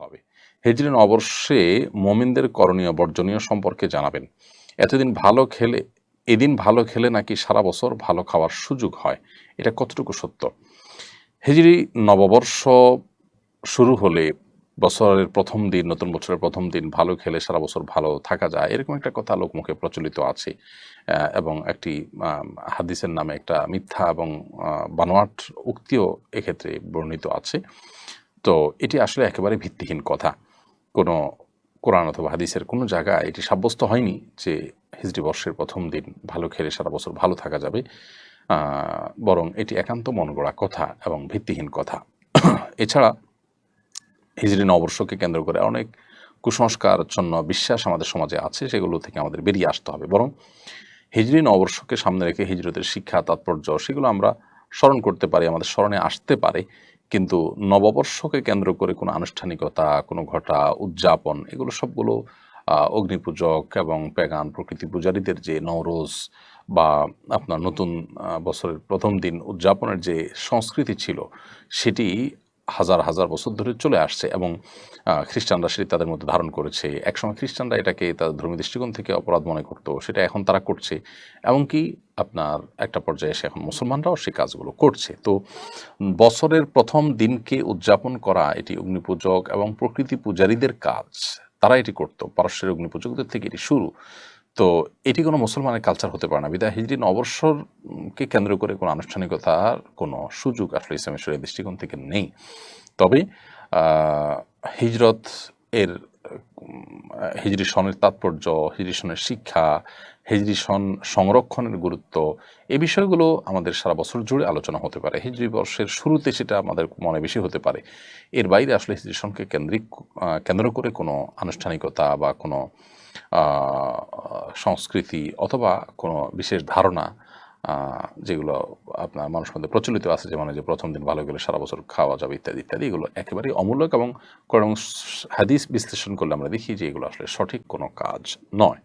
হবে। হিজরি নববর্ষে মুমিনদের করণীয় বর্জনীয় সম্পর্কে জানাবেন। এদিন ভালো খেলে নাকি সারা বছর ভালো খাওয়ার সুযোগ হয়, এটা কতটুকু সত্য? হিজরি নববর্ষ শুরু হলে বছরের প্রথম দিন, নতুন বছরের প্রথম দিন ভালো খেলে সারা বছর ভালো থাকা যায়, এরকম একটা কথা লোকমুখে প্রচলিত আছে। এবং একটি হাদিসের নামে একটা মিথ্যা এবং বানোয়াট উক্তিও এক্ষেত্রে বর্ণিত আছে। তো এটি আসলে একেবারে ভিত্তিহীন কথা। কোনো কোরআন অথবা হাদিসের কোনো জায়গায় এটি সাব্যস্ত হয়নি যে হিজরি বর্ষের প্রথম দিন ভালো খেলে সারা বছর ভালো থাকা যাবে। বরং এটি একান্ত মনগড়া কথা এবং ভিত্তিহীন কথা। এছাড়া হিজরি নববর্ষকে কেন্দ্র করে অনেক কুসংস্কারাচ্ছন্ন বিশ্বাস আমাদের সমাজে আছে, সেগুলো থেকে আমাদের বেরিয়ে আসতে হবে। বরং হিজরি নববর্ষকে সামনে রেখে হিজরতের শিক্ষা, তাৎপর্য সেগুলো আমরা স্মরণ করতে পারি, আমাদের স্মরণে আসতে পারে। কিন্তু নববর্ষকে কেন্দ্র করে কোনো আনুষ্ঠানিকতা, কোনো ঘটা, উদযাপন, এগুলো সবগুলো অগ্নিপূজক এবং প্যাগান প্রকৃতি পূজারীদের যে নওরোজ বা আপনার নতুন বছরের প্রথম দিন উদযাপনের যে সংস্কৃতি ছিল, সেটি হাজার হাজার বছর ধরে চলে আসছে এবং খ্রিস্টানরা সেটি তাদের মধ্যে ধারণ করেছে। একসময় খ্রিস্টানরা এটাকে তাদের ধর্মীয় দৃষ্টিকোণ থেকে অপরাধ মনে করত, সেটা এখন তারা করছে। এমনকি আপনার একটা পর্যায়ে এসে এখন মুসলমানরাও সেই কাজগুলো করছে। তো বছরের প্রথম দিনকে উদযাপন করা এটি অগ্নিপূজক এবং প্রকৃতি পূজারীদের কাজ। তারা এটি করত, পারস্যের অগ্নিপূজকদের থেকে এটি শুরু। তো এটি কোনো মুসলমানের কালচার হতে পারে না। বিধায় হিজরি নববর্ষকে কেন্দ্র করে কোনো আনুষ্ঠানিকতার কোনো সুযোগ আসলে ইসলামের শরীয়তের দৃষ্টিকোণ থেকে নেই। তবে হিজরত এর হিজরি সনের তাৎপর্য, হিজরি সনের শিক্ষা, হিজরি সন সংরক্ষণের গুরুত্ব, এই বিষয়গুলো আমাদের সারা বছর জুড়ে আলোচনা হতে পারে। হিজরি বর্ষের শুরুতে সেটা আমাদের মনে বেশি হতে পারে। এর বাইরে আসলে হিজরি সনকে কেন্দ্র করে কোনো আনুষ্ঠানিকতা বা কোনো সংস্কৃতি অথবা কোনো বিশেষ ধারণা যেগুলো আপনার মানুষের মধ্যে প্রচলিত আছে, যেমন যে প্রথম দিন ভালো গেলে সারা বছর খাওয়া যাবে ইত্যাদি ইত্যাদি, এগুলো একেবারেই অমূলক এবং হাদিস বিশ্লেষণ করলে আমরা দেখি যে এগুলো আসলে সঠিক কোনো কাজ নয়।